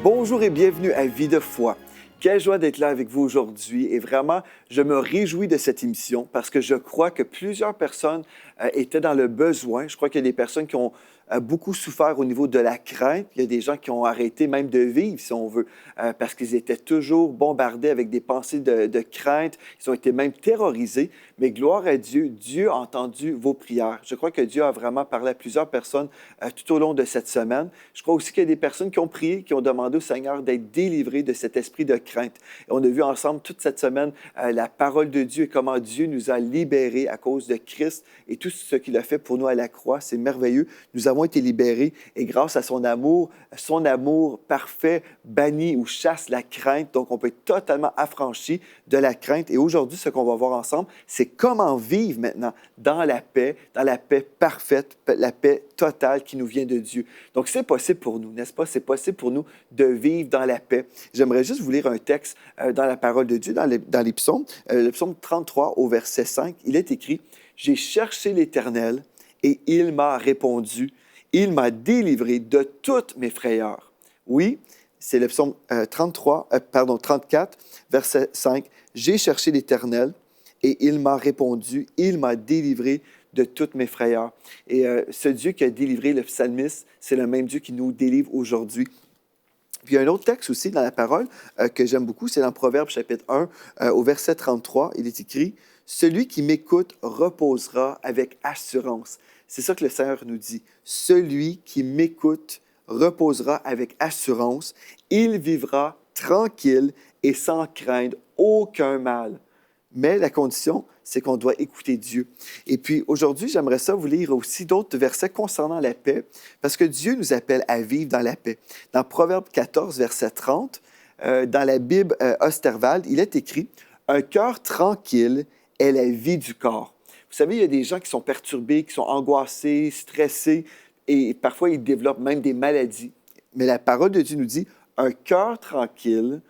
Bonjour et bienvenue à Vie de foi. Quelle joie d'être là avec vous aujourd'hui et vraiment, je me réjouis de cette émission parce que je crois que plusieurs personnes étaient dans le besoin. Je crois qu'il y a des personnes qui ont beaucoup souffert au niveau de la crainte. Il y a des gens qui ont arrêté même de vivre, si on veut, parce qu'ils étaient toujours bombardés avec des pensées de crainte. Ils ont été même terrorisés. Mais gloire à Dieu, Dieu a entendu vos prières. Je crois que Dieu a vraiment parlé à plusieurs personnes tout au long de cette semaine. Je crois aussi qu'il y a des personnes qui ont prié, qui ont demandé au Seigneur d'être délivrés de cet esprit de crainte. Et on a vu ensemble toute cette semaine la parole de Dieu et comment Dieu nous a libérés à cause de Christ et tout ce qu'il a fait pour nous à la croix. C'est merveilleux. Nous avons été libérés et grâce à son amour parfait bannit ou chasse la crainte. Donc, on peut être totalement affranchi de la crainte. Et aujourd'hui, ce qu'on va voir ensemble, c'est comment vivre maintenant dans la paix parfaite, la paix totale qui nous vient de Dieu. Donc, c'est possible pour nous, n'est-ce pas? C'est possible pour nous de vivre dans la paix. J'aimerais juste vous lire un texte dans la parole de Dieu, dans les psaumes. Le psaume 33 au verset 5, il est écrit « J'ai cherché l'Éternel et il m'a répondu. Il m'a délivré de toutes mes frayeurs. » Oui, c'est le psaume 34, verset 5. « J'ai cherché l'Éternel et il m'a répondu. Il m'a délivré de toutes mes frayeurs. » Et ce Dieu qui a délivré le psalmiste, c'est le même Dieu qui nous délivre aujourd'hui. Puis il y a un autre texte aussi dans la parole que j'aime beaucoup, c'est dans Proverbes chapitre 1, au verset 33. Il est écrit « Celui qui m'écoute reposera avec assurance. » C'est ça que le Seigneur nous dit. « Celui qui m'écoute reposera avec assurance. Il vivra tranquille et sans craindre aucun mal. » Mais la condition, c'est qu'on doit écouter Dieu. Et puis aujourd'hui, j'aimerais ça vous lire aussi d'autres versets concernant la paix, parce que Dieu nous appelle à vivre dans la paix. Dans Proverbe 14, verset 30, dans la Bible Osterwald, il est écrit « Un cœur tranquille est la vie du corps. » Vous savez, il y a des gens qui sont perturbés, qui sont angoissés, stressés, et parfois ils développent même des maladies. Mais la parole de Dieu nous dit « Un cœur tranquille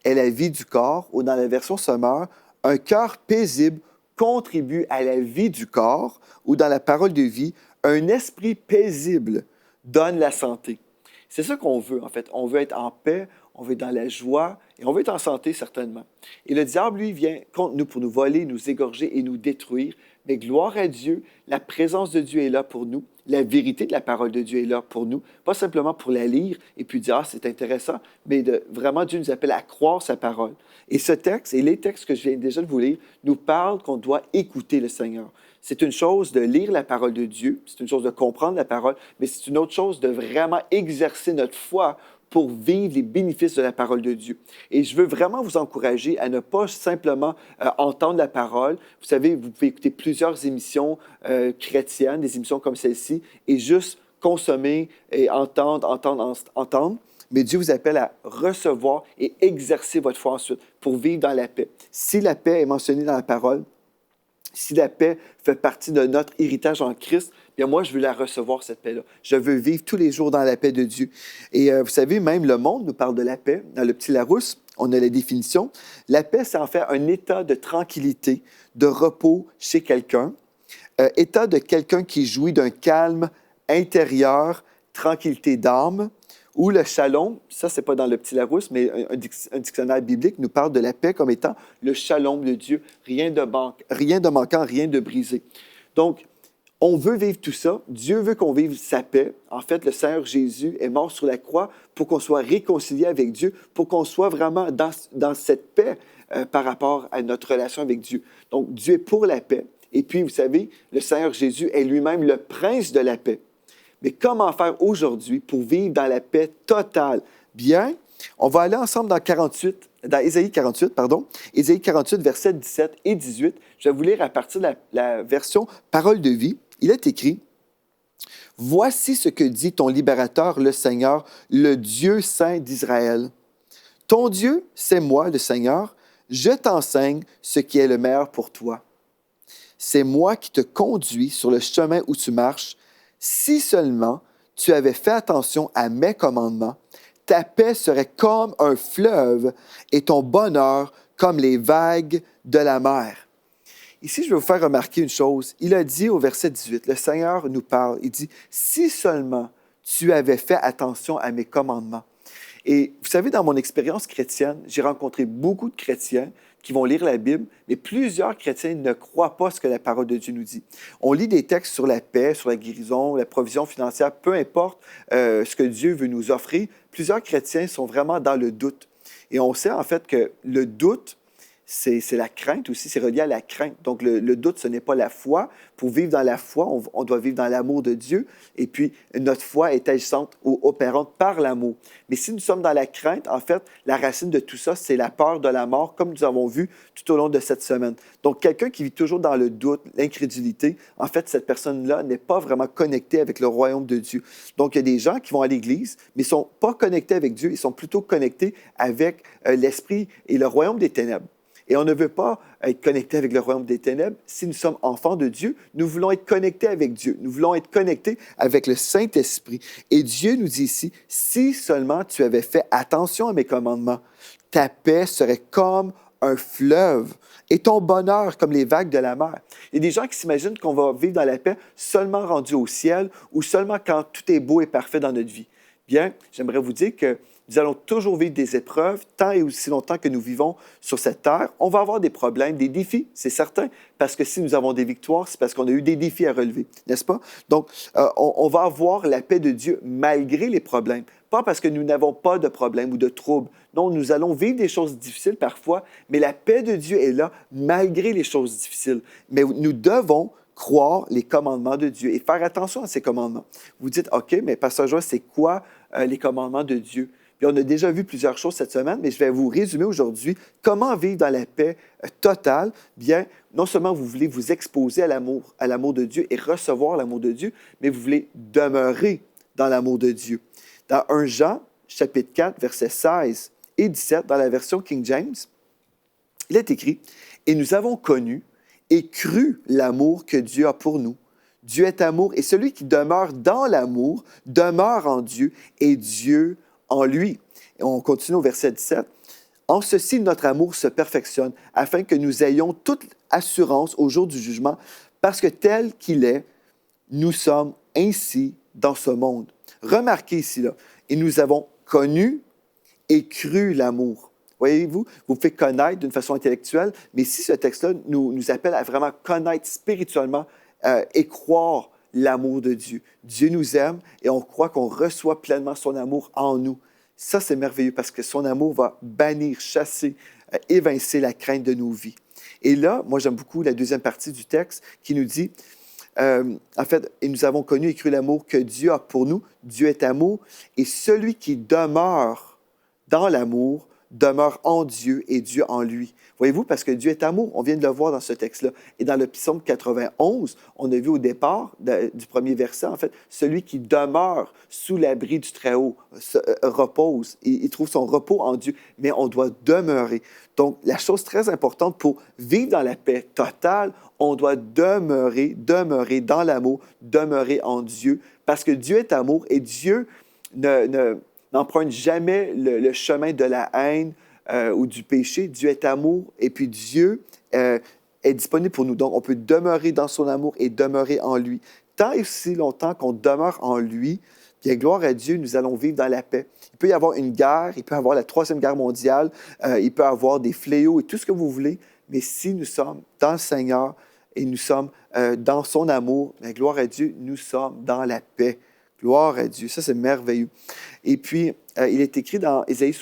est la vie du corps », ou dans la version Sommaire, un cœur paisible contribue à la vie du corps, ou dans la parole de vie, un esprit paisible donne la santé. C'est ça qu'on veut, en fait. On veut être en paix, on veut être dans la joie, et on veut être en santé, certainement. Et le diable, lui, vient contre nous pour nous voler, nous égorger et nous détruire. Mais gloire à Dieu, la présence de Dieu est là pour nous. La vérité de la parole de Dieu est là pour nous. Pas simplement pour la lire et puis dire « Ah, c'est intéressant », mais vraiment, Dieu nous appelle à croire sa parole. Et ce texte et les textes que je viens déjà de vous lire nous parlent qu'on doit écouter le Seigneur. C'est une chose de lire la parole de Dieu, c'est une chose de comprendre la parole, mais c'est une autre chose de vraiment exercer notre foi pour vivre les bénéfices de la parole de Dieu. Et je veux vraiment vous encourager à ne pas simplement entendre la parole. Vous savez, vous pouvez écouter plusieurs émissions chrétiennes, des émissions comme celle-ci, et juste consommer et entendre. Mais Dieu vous appelle à recevoir et exercer votre foi ensuite pour vivre dans la paix. Si la paix est mentionnée dans la parole, si la paix fait partie de notre héritage en Christ, bien moi, je veux la recevoir, cette paix-là. Je veux vivre tous les jours dans la paix de Dieu. Et vous savez, même le monde nous parle de la paix. Dans le petit Larousse, on a la définition. La paix, c'est en fait un état de tranquillité, de repos chez quelqu'un, état de quelqu'un qui jouit d'un calme intérieur, tranquillité d'âme, ou le shalom, ça, c'est pas dans le petit Larousse, mais un dictionnaire biblique nous parle de la paix comme étant le shalom de Dieu, rien de manquant, rien de brisé. Donc, on veut vivre tout ça. Dieu veut qu'on vive sa paix. En fait, le Seigneur Jésus est mort sur la croix pour qu'on soit réconcilié avec Dieu, pour qu'on soit vraiment dans cette paix par rapport à notre relation avec Dieu. Donc, Dieu est pour la paix. Et puis, vous savez, le Seigneur Jésus est lui-même le prince de la paix. Mais comment faire aujourd'hui pour vivre dans la paix totale? Bien, on va aller ensemble dans Ésaïe 48, Ésaïe 48, versets 17 et 18. Je vais vous lire à partir de la version Parole de vie. Il est écrit « Voici ce que dit ton libérateur, le Seigneur, le Dieu saint d'Israël. Ton Dieu, c'est moi, le Seigneur. Je t'enseigne ce qui est le meilleur pour toi. C'est moi qui te conduis sur le chemin où tu marches. Si seulement tu avais fait attention à mes commandements, ta paix serait comme un fleuve et ton bonheur comme les vagues de la mer. » Ici, je vais vous faire remarquer une chose. Il a dit au verset 18, le Seigneur nous parle, il dit « Si seulement tu avais fait attention à mes commandements. » Et vous savez, dans mon expérience chrétienne, j'ai rencontré beaucoup de chrétiens qui vont lire la Bible, mais plusieurs chrétiens ne croient pas ce que la parole de Dieu nous dit. On lit des textes sur la paix, sur la guérison, la provision financière, peu importe ce que Dieu veut nous offrir. Plusieurs chrétiens sont vraiment dans le doute. Et on sait en fait que le doute, c'est la crainte aussi, c'est relié à la crainte. Donc, le doute, ce n'est pas la foi. Pour vivre dans la foi, on doit vivre dans l'amour de Dieu. Et puis, notre foi est agissante ou opérante par l'amour. Mais si nous sommes dans la crainte, en fait, la racine de tout ça, c'est la peur de la mort, comme nous avons vu tout au long de cette semaine. Donc, quelqu'un qui vit toujours dans le doute, l'incrédulité, en fait, cette personne-là n'est pas vraiment connectée avec le royaume de Dieu. Donc, il y a des gens qui vont à l'Église, mais ne sont pas connectés avec Dieu, ils sont plutôt connectés avec l'esprit et le royaume des ténèbres. Et on ne veut pas être connecté avec le royaume des ténèbres. Si nous sommes enfants de Dieu, nous voulons être connectés avec Dieu. Nous voulons être connectés avec le Saint-Esprit. Et Dieu nous dit ici, si seulement tu avais fait attention à mes commandements, ta paix serait comme un fleuve et ton bonheur comme les vagues de la mer. Il y a des gens qui s'imaginent qu'on va vivre dans la paix seulement rendu au ciel ou seulement quand tout est beau et parfait dans notre vie. Bien, j'aimerais vous dire que nous allons toujours vivre des épreuves, tant et aussi longtemps que nous vivons sur cette terre. On va avoir des problèmes, des défis, c'est certain, parce que si nous avons des victoires, c'est parce qu'on a eu des défis à relever, n'est-ce pas? Donc, on va avoir la paix de Dieu malgré les problèmes, pas parce que nous n'avons pas de problèmes ou de troubles. Non, nous allons vivre des choses difficiles parfois, mais la paix de Dieu est là malgré les choses difficiles. Mais nous devons croire les commandements de Dieu et faire attention à ces commandements. Vous dites, OK, mais Pasteur Joël, c'est quoi les commandements de Dieu? Puis on a déjà vu plusieurs choses cette semaine, mais je vais vous résumer aujourd'hui comment vivre dans la paix totale. Bien, non seulement vous voulez vous exposer à l'amour de Dieu et recevoir l'amour de Dieu, mais vous voulez demeurer dans l'amour de Dieu. Dans 1 Jean, chapitre 4, versets 16 et 17, dans la version King James, il est écrit « Et nous avons connu et cru l'amour que Dieu a pour nous. Dieu est amour, et celui qui demeure dans l'amour demeure en Dieu, et Dieu en lui. » Et on continue au verset 17. « En ceci, notre amour se perfectionne, afin que nous ayons toute assurance au jour du jugement, parce que tel qu'il est, nous sommes ainsi dans ce monde. » Remarquez ici, là, « Et nous avons connu et cru l'amour. » Voyez-vous, vous pouvez connaître d'une façon intellectuelle, mais si ce texte-là nous appelle à vraiment connaître spirituellement et croire l'amour de Dieu. Dieu nous aime et on croit qu'on reçoit pleinement son amour en nous. Ça, c'est merveilleux parce que son amour va bannir, chasser, évincer la crainte de nos vies. Et là, moi, j'aime beaucoup la deuxième partie du texte qui nous dit, en fait, « Et nous avons connu et cru l'amour que Dieu a pour nous. Dieu est amour. Et celui qui demeure dans l'amour demeure en Dieu et Dieu en lui. » Voyez-vous, parce que Dieu est amour, on vient de le voir dans ce texte-là. Et dans le psaume 91, on a vu au départ du premier verset, en fait, celui qui demeure sous l'abri du Très-Haut repose, il trouve son repos en Dieu, mais on doit demeurer. Donc, la chose très importante pour vivre dans la paix totale, on doit demeurer dans l'amour, demeurer en Dieu, parce que Dieu est amour et Dieu n'emprunte jamais le chemin de la haine ou du péché. Dieu est amour et puis Dieu est disponible pour nous. Donc, on peut demeurer dans son amour et demeurer en lui. Tant et aussi longtemps qu'on demeure en lui, bien, gloire à Dieu, nous allons vivre dans la paix. Il peut y avoir une guerre, il peut y avoir la Troisième Guerre mondiale, il peut y avoir des fléaux et tout ce que vous voulez, mais si nous sommes dans le Seigneur et nous sommes dans son amour, bien, gloire à Dieu, nous sommes dans la paix. Gloire à Dieu. Ça, c'est merveilleux. Et puis, il est écrit dans Ésaïe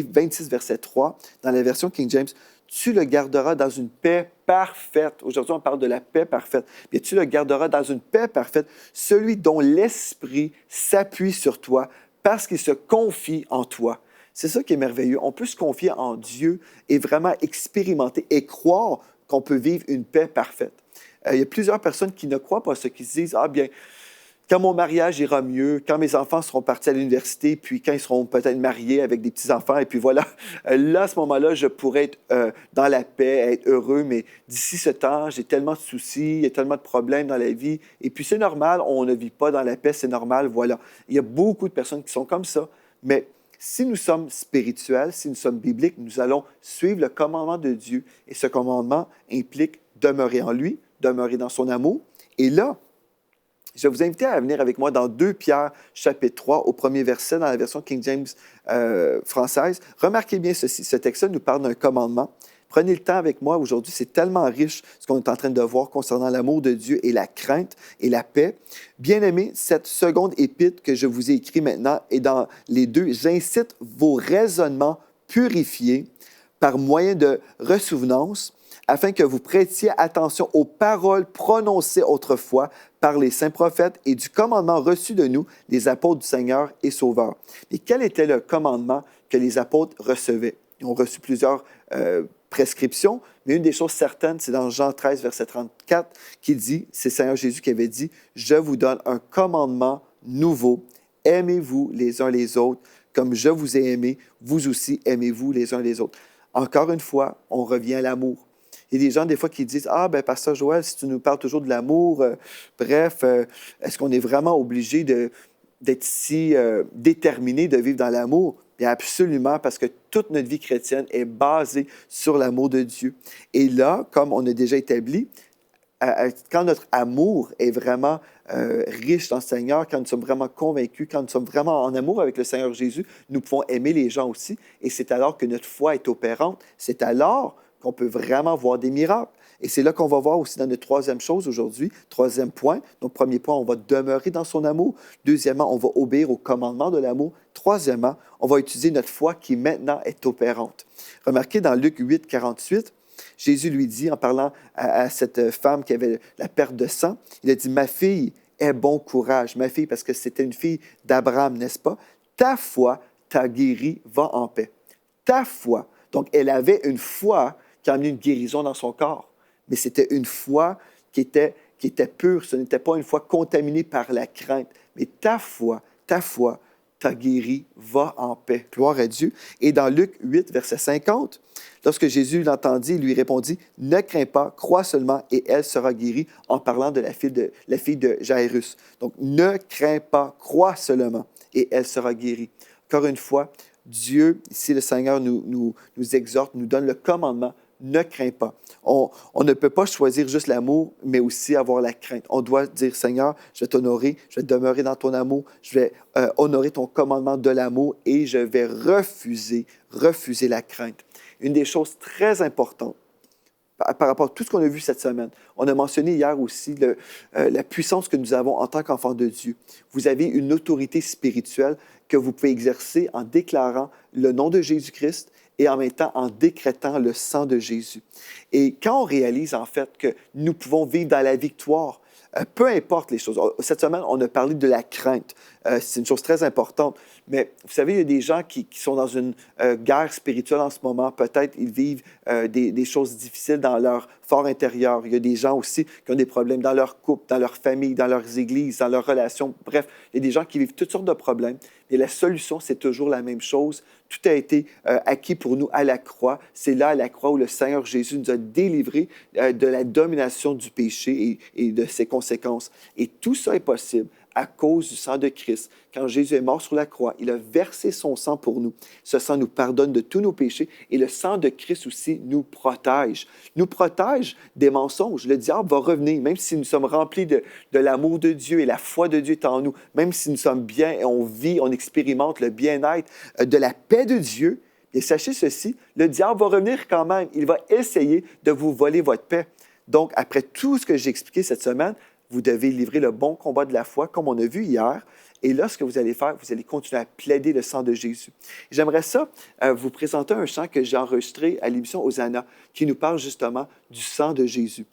26, verset 3, dans la version King James, « Tu le garderas dans une paix parfaite. » Aujourd'hui, on parle de la paix parfaite. Bien, tu le garderas dans une paix parfaite, celui dont l'Esprit s'appuie sur toi parce qu'il se confie en toi. C'est ça qui est merveilleux. On peut se confier en Dieu et vraiment expérimenter et croire qu'on peut vivre une paix parfaite. Il y a plusieurs personnes qui ne croient pas ça, qui se disent « Ah bien, quand mon mariage ira mieux, quand mes enfants seront partis à l'université, puis quand ils seront peut-être mariés avec des petits-enfants, et puis voilà, là, à ce moment-là, je pourrais être dans la paix, être heureux, mais d'ici ce temps, j'ai tellement de soucis, il y a tellement de problèmes dans la vie, et puis c'est normal, on ne vit pas dans la paix, c'est normal, voilà. Il y a beaucoup de personnes qui sont comme ça, mais si nous sommes spirituels, si nous sommes bibliques, nous allons suivre le commandement de Dieu, et ce commandement implique demeurer en lui, demeurer dans son amour, et là, Je vais vous inviter à venir avec moi dans 2 Pierre, chapitre 3, au premier verset, dans la version King James française. Remarquez bien ceci, ce texte-là nous parle d'un commandement. Prenez le temps avec moi aujourd'hui, c'est tellement riche ce qu'on est en train de voir concernant l'amour de Dieu et la crainte et la paix. Bien-aimés, cette seconde épître que je vous ai écrite maintenant est dans les deux. J'incite vos raisonnements purifiés par moyen de ressouvenance, afin que vous prêtiez attention aux paroles prononcées autrefois par les saints prophètes et du commandement reçu de nous, les apôtres du Seigneur et Sauveur. Et quel était le commandement que les apôtres recevaient? Ils ont reçu plusieurs prescriptions, mais une des choses certaines, c'est dans Jean 13, verset 34, qui dit, c'est Seigneur Jésus qui avait dit, « Je vous donne un commandement nouveau, aimez-vous les uns les autres, comme je vous ai aimé, vous aussi aimez-vous les uns les autres. » Encore une fois, on revient à l'amour. Il y a des gens, des fois, qui disent, « Ah, ben Pasteur Joël, si tu nous parles toujours de l'amour, est-ce qu'on est vraiment obligé d'être si déterminé de vivre dans l'amour? » Bien, absolument, parce que toute notre vie chrétienne est basée sur l'amour de Dieu. Et là, comme on a déjà établi, quand notre amour est vraiment riche dans le Seigneur, quand nous sommes vraiment convaincus, quand nous sommes vraiment en amour avec le Seigneur Jésus, nous pouvons aimer les gens aussi. Et c'est alors que notre foi est opérante. C'est alors qu'on peut vraiment voir des miracles. Et c'est là qu'on va voir aussi dans notre troisième chose aujourd'hui, troisième point. Donc, premier point, on va demeurer dans son amour. Deuxièmement, on va obéir au commandement de l'amour. Troisièmement, on va utiliser notre foi qui maintenant est opérante. Remarquez dans Luc 8, 48, Jésus lui dit, en parlant à cette femme qui avait la perte de sang, il a dit, « Ma fille, aie bon courage. » Ma fille, parce que c'était une fille d'Abraham, n'est-ce pas? « Ta foi t'a guéri, va en paix. » Ta foi. Donc, elle avait une foi qui a amené une guérison dans son corps. Mais c'était une foi qui était pure. Ce n'était pas une foi contaminée par la crainte. Mais ta foi t'a guéri, va en paix. Gloire à Dieu. Et dans Luc 8, verset 50, lorsque Jésus l'entendit, il lui répondit, « Ne crains pas, crois seulement et elle sera guérie », en parlant de la fille de Jairus. Donc, ne crains pas, crois seulement et elle sera guérie. Encore une fois, Dieu, ici le Seigneur nous exhorte, nous donne le commandement, ne crains pas. On ne peut pas choisir juste l'amour, mais aussi avoir la crainte. On doit dire, Seigneur, je vais t'honorer, je vais demeurer dans ton amour, je vais honorer ton commandement de l'amour et je vais refuser la crainte. Une des choses très importantes par rapport à tout ce qu'on a vu cette semaine, on a mentionné hier aussi la puissance que nous avons en tant qu'enfants de Dieu. Vous avez une autorité spirituelle que vous pouvez exercer en déclarant le nom de Jésus-Christ et en même temps en décrétant le sang de Jésus. Et quand on réalise en fait que nous pouvons vivre dans la victoire, peu importe les choses. Cette semaine, on a parlé de la crainte. C'est une chose très importante. Mais vous savez, il y a des gens qui sont dans une guerre spirituelle en ce moment. Peut-être ils vivent des choses difficiles dans leur fort intérieur. Il y a des gens aussi qui ont des problèmes dans leur couple, dans leur famille, dans leurs églises, dans leurs relations. Bref, il y a des gens qui vivent toutes sortes de problèmes. Et la solution, c'est toujours la même chose. Tout a été acquis pour nous à la croix. C'est là, à la croix, où le Seigneur Jésus nous a délivrés de la domination du péché et de ses conséquences. Et tout ça est possible à cause du sang de Christ. Quand Jésus est mort sur la croix, il a versé son sang pour nous. Ce sang nous pardonne de tous nos péchés et le sang de Christ aussi nous protège. Nous protège des mensonges. Le diable va revenir, même si nous sommes remplis de l'amour de Dieu et la foi de Dieu est en nous, même si nous sommes bien et on vit, on expérimente le bien-être de la paix de Dieu. Et sachez ceci, le diable va revenir quand même. Il va essayer de vous voler votre paix. Donc, après tout ce que j'ai expliqué cette semaine, vous devez livrer le bon combat de la foi, comme on a vu hier. Et là, ce que vous allez faire, vous allez continuer à plaider le sang de Jésus. J'aimerais ça vous présenter un chant que j'ai enregistré à l'émission Hosanna, qui nous parle justement du sang de Jésus.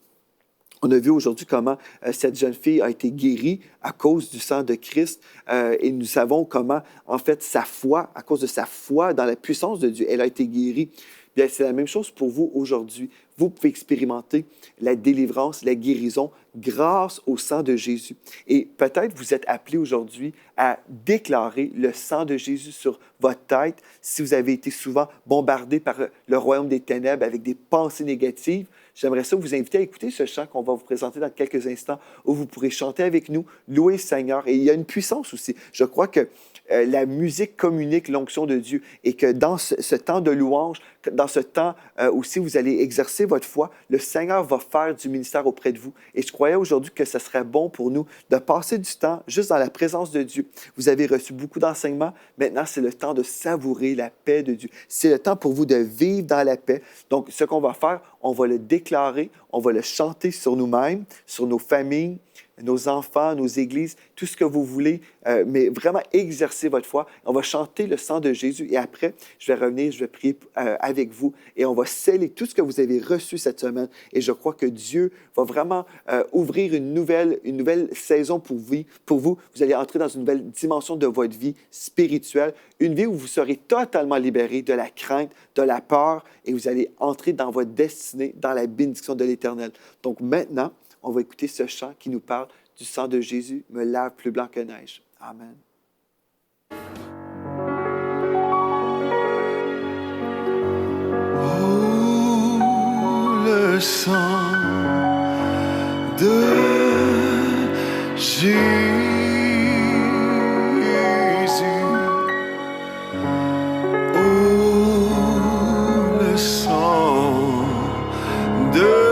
On a vu aujourd'hui comment cette jeune fille a été guérie à cause du sang de Christ et nous savons comment, en fait, sa foi, à cause de sa foi dans la puissance de Dieu, elle a été guérie. Bien, c'est la même chose pour vous aujourd'hui. Vous pouvez expérimenter la délivrance, la guérison grâce au sang de Jésus. Et peut-être vous êtes appelé aujourd'hui à déclarer le sang de Jésus sur votre tête si vous avez été souvent bombardé par le royaume des ténèbres avec des pensées négatives. j'aimerais ça vous inviter à écouter ce chant qu'on va vous présenter dans quelques instants, où vous pourrez chanter avec nous, louer le Seigneur. Et il y a une puissance aussi. Je crois que la musique communique l'onction de Dieu et que dans ce temps de louange, dans ce temps où si vous allez exercer votre foi, le Seigneur va faire du ministère auprès de vous. Et je croyais aujourd'hui que ce serait bon pour nous de passer du temps juste dans la présence de Dieu. Vous avez reçu beaucoup d'enseignements. Maintenant, c'est le temps de savourer la paix de Dieu. C'est le temps pour vous de vivre dans la paix. Donc, ce qu'on va faire, on va le déclarer, on va le chanter sur nous-mêmes, sur nos familles, nos enfants, nos églises, tout ce que vous voulez, mais vraiment exercer votre foi. On va chanter le sang de Jésus et après, je vais revenir, je vais prier avec vous et on va sceller tout ce que vous avez reçu cette semaine. Et je crois que Dieu va vraiment ouvrir une nouvelle saison pour vous. Vous allez entrer dans une nouvelle dimension de votre vie spirituelle, une vie où vous serez totalement libéré de la crainte, de la peur et vous allez entrer dans votre destinée, dans la bénédiction de l'Éternel. Donc maintenant, on va écouter ce chant qui nous parle du sang de Jésus, me lave plus blanc que neige. Amen. Oh, le sang de Jésus. Oh, le sang de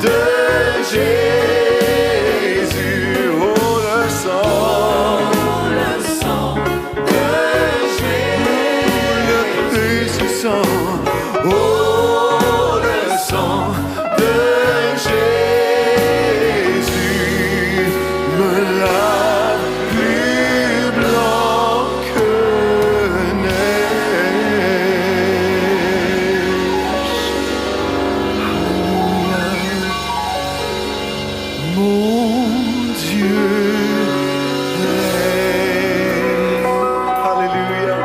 de Jésus. Oh, le sang de Jésus, le précieux sang. Oh, le sang de Jésus me lave plus blanc que neige. Mon Dieu règne. Alléluia.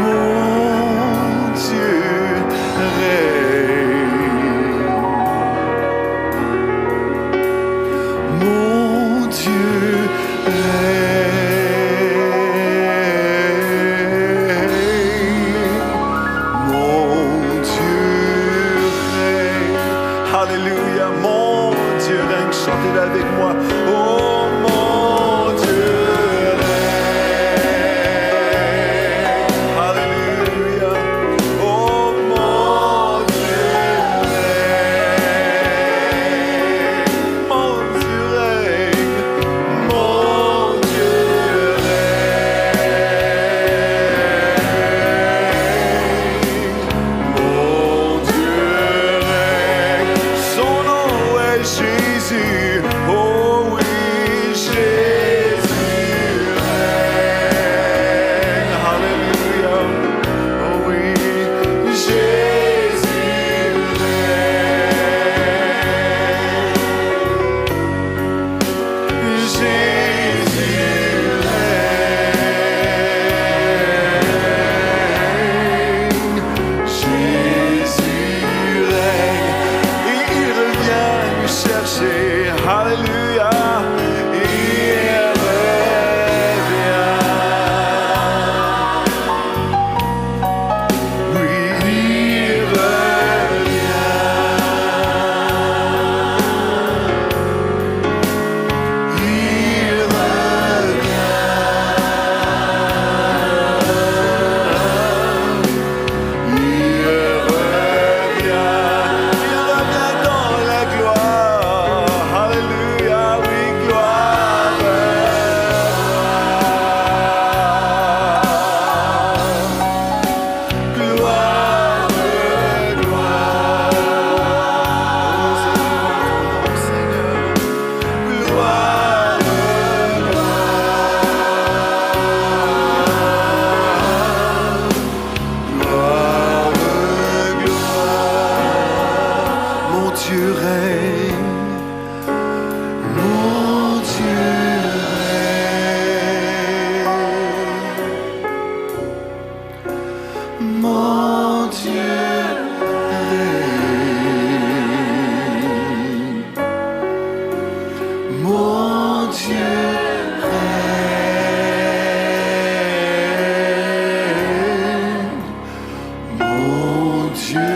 Mon Dieu règne. Mon Dieu règne. Mon Dieu règne. Alléluia, mon Dieu règne. Chantez-le avec moi. Oh, mon Dieu règne. Alléluia. Oh, mon Dieu règne. Mon Dieu règne. Mon Dieu règne. Mon Dieu règne. Son nom est Jésus. Oh oui, Jésus règne. Alléluia. Oh oui, Jésus règne. Jésus règne. Jésus règne. Et il revient nous chercher. Alléluia. Il revient. Oui, il revient. Il revient dans la gloire. Alléluia, oui, gloire. Gloire, gloire. Oh Seigneur, gloire, gloire, gloire. Mon Dieu règne. Mon Dieu règne. Mon Dieu règne. Mon Dieu règne. Mon Dieu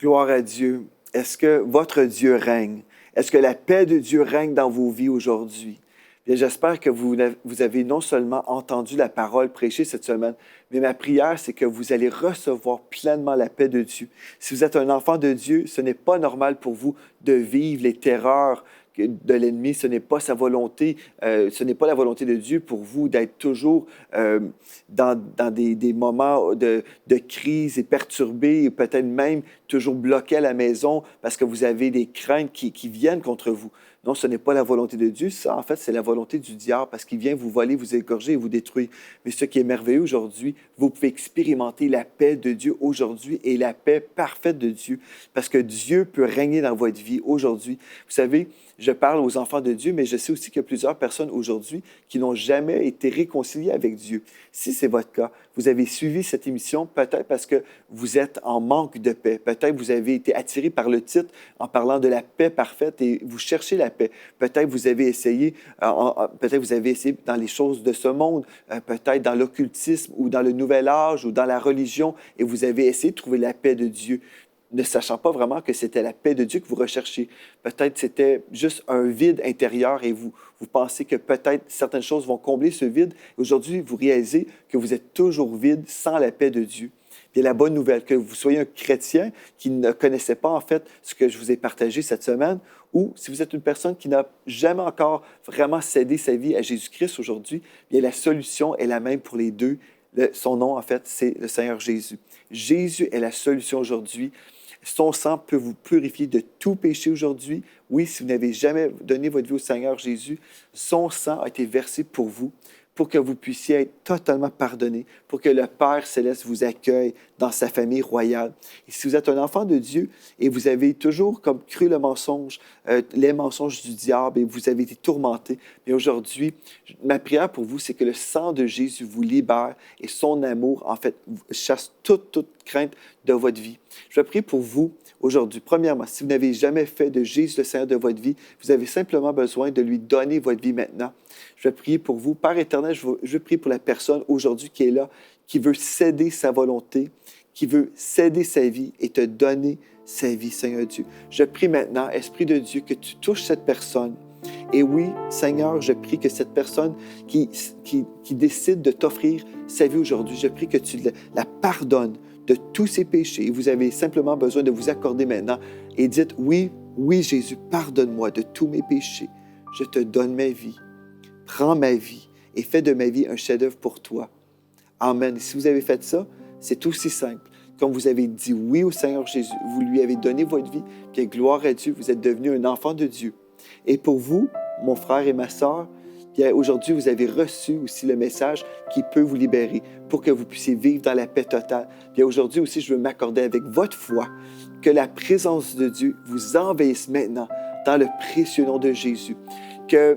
Gloire à Dieu. Est-ce que votre Dieu règne? Est-ce que la paix de Dieu règne dans vos vies aujourd'hui? Bien, j'espère que vous avez non seulement entendu la parole prêchée cette semaine, mais ma prière, c'est que vous allez recevoir pleinement la paix de Dieu. Si vous êtes un enfant de Dieu, ce n'est pas normal pour vous de vivre les terreurs de l'ennemi. Ce n'est pas sa volonté, ce n'est pas la volonté de Dieu pour vous d'être toujours dans des moments de crise et perturbés, et peut-être même toujours bloqué à la maison parce que vous avez des craintes qui viennent contre vous. Non, ce n'est pas la volonté de Dieu. Ça, en fait, c'est la volonté du diable parce qu'il vient vous voler, vous égorger et vous détruire. Mais ce qui est merveilleux aujourd'hui, vous pouvez expérimenter la paix de Dieu aujourd'hui et la paix parfaite de Dieu parce que Dieu peut régner dans votre vie aujourd'hui. Vous savez, je parle aux enfants de Dieu, mais je sais aussi qu'il y a plusieurs personnes aujourd'hui qui n'ont jamais été réconciliées avec Dieu. Si c'est votre cas, vous avez suivi cette émission, peut-être parce que vous êtes en manque de paix. Peut-être vous avez été attiré par le titre en parlant de la paix parfaite et vous cherchez la paix. Peut-être vous avez essayé, dans les choses de ce monde, peut-être dans l'occultisme ou dans le nouvel âge ou dans la religion et vous avez essayé de trouver la paix de Dieu, ne sachant pas vraiment que c'était la paix de Dieu que vous recherchiez. Peut-être c'était juste un vide intérieur et vous pensez que peut-être certaines choses vont combler ce vide. Aujourd'hui, vous réalisez que vous êtes toujours vide sans la paix de Dieu. Et la bonne nouvelle, que vous soyez un chrétien qui ne connaissait pas en fait ce que je vous ai partagé cette semaine, ou si vous êtes une personne qui n'a jamais encore vraiment cédé sa vie à Jésus-Christ aujourd'hui, bien la solution est la même pour les deux. Son nom, en fait, c'est le Seigneur Jésus. Jésus est la solution aujourd'hui. Son sang peut vous purifier de tout péché aujourd'hui. Oui, si vous n'avez jamais donné votre vie au Seigneur Jésus, son sang a été versé pour vous, pour que vous puissiez être totalement pardonné, pour que le Père céleste vous accueille dans sa famille royale. Et si vous êtes un enfant de Dieu et vous avez toujours comme cru le mensonge, les mensonges du diable et vous avez été tourmenté, mais aujourd'hui, ma prière pour vous, c'est que le sang de Jésus vous libère et son amour, en fait, chasse toute crainte de votre vie. Je vais prier pour vous aujourd'hui. Premièrement, si vous n'avez jamais fait de Jésus le Seigneur de votre vie, vous avez simplement besoin de lui donner votre vie maintenant. Je vais prier pour vous. Père éternel, je vais prier pour la personne aujourd'hui qui est là, qui veut céder sa volonté, qui veut céder sa vie et te donner sa vie, Seigneur Dieu. Je prie maintenant, Esprit de Dieu, que tu touches cette personne. Et oui, Seigneur, je prie que cette personne qui décide de t'offrir sa vie aujourd'hui, je prie que tu la pardonnes de tous ses péchés. Et vous avez simplement besoin de vous accorder maintenant et dites, oui, Jésus, pardonne-moi de tous mes péchés. Je te donne ma vie. Prends ma vie et fais de ma vie un chef-d'œuvre pour toi. Amen. Et si vous avez fait ça, c'est aussi simple. Comme vous avez dit oui au Seigneur Jésus, vous lui avez donné votre vie, bien gloire à Dieu, vous êtes devenu un enfant de Dieu. Et pour vous, mon frère et ma sœur, bien aujourd'hui, vous avez reçu aussi le message qui peut vous libérer pour que vous puissiez vivre dans la paix totale. Bien aujourd'hui aussi, je veux m'accorder avec votre foi que la présence de Dieu vous envahisse maintenant dans le précieux nom de Jésus. Que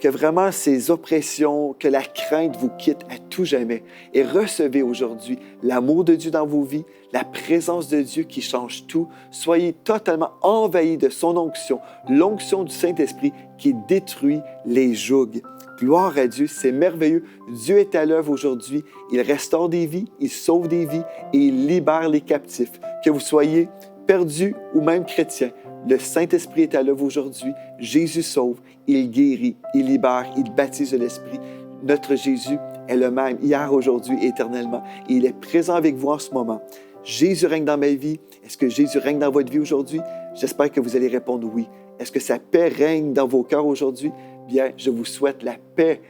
vraiment ces oppressions, que la crainte vous quitte à tout jamais et recevez aujourd'hui l'amour de Dieu dans vos vies, la présence de Dieu qui change tout. Soyez totalement envahis de son onction, l'onction du Saint-Esprit qui détruit les jougs. Gloire à Dieu, c'est merveilleux. Dieu est à l'œuvre aujourd'hui. Il restaure des vies, il sauve des vies et il libère les captifs. Que vous soyez perdus ou même chrétiens, le Saint-Esprit est à l'œuvre aujourd'hui. Jésus sauve, il guérit, il libère, il baptise de l'Esprit. Notre Jésus est le même hier, aujourd'hui et éternellement. Et il est présent avec vous en ce moment. Jésus règne dans ma vie. Est-ce que Jésus règne dans votre vie aujourd'hui? J'espère que vous allez répondre oui. Est-ce que sa paix règne dans vos cœurs aujourd'hui? Bien, je vous souhaite la paix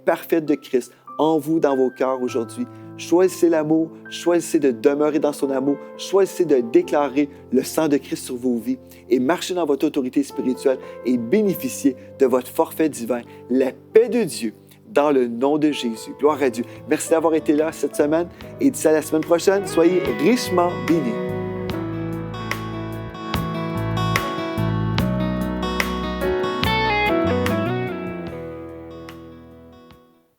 parfaite de Christ en vous, dans vos cœurs aujourd'hui. Choisissez l'amour, choisissez de demeurer dans son amour, choisissez de déclarer le sang de Christ sur vos vies et marchez dans votre autorité spirituelle et bénéficiez de votre forfait divin, la paix de Dieu, dans le nom de Jésus. Gloire à Dieu. Merci d'avoir été là cette semaine et d'ici à la semaine prochaine, soyez richement bénis.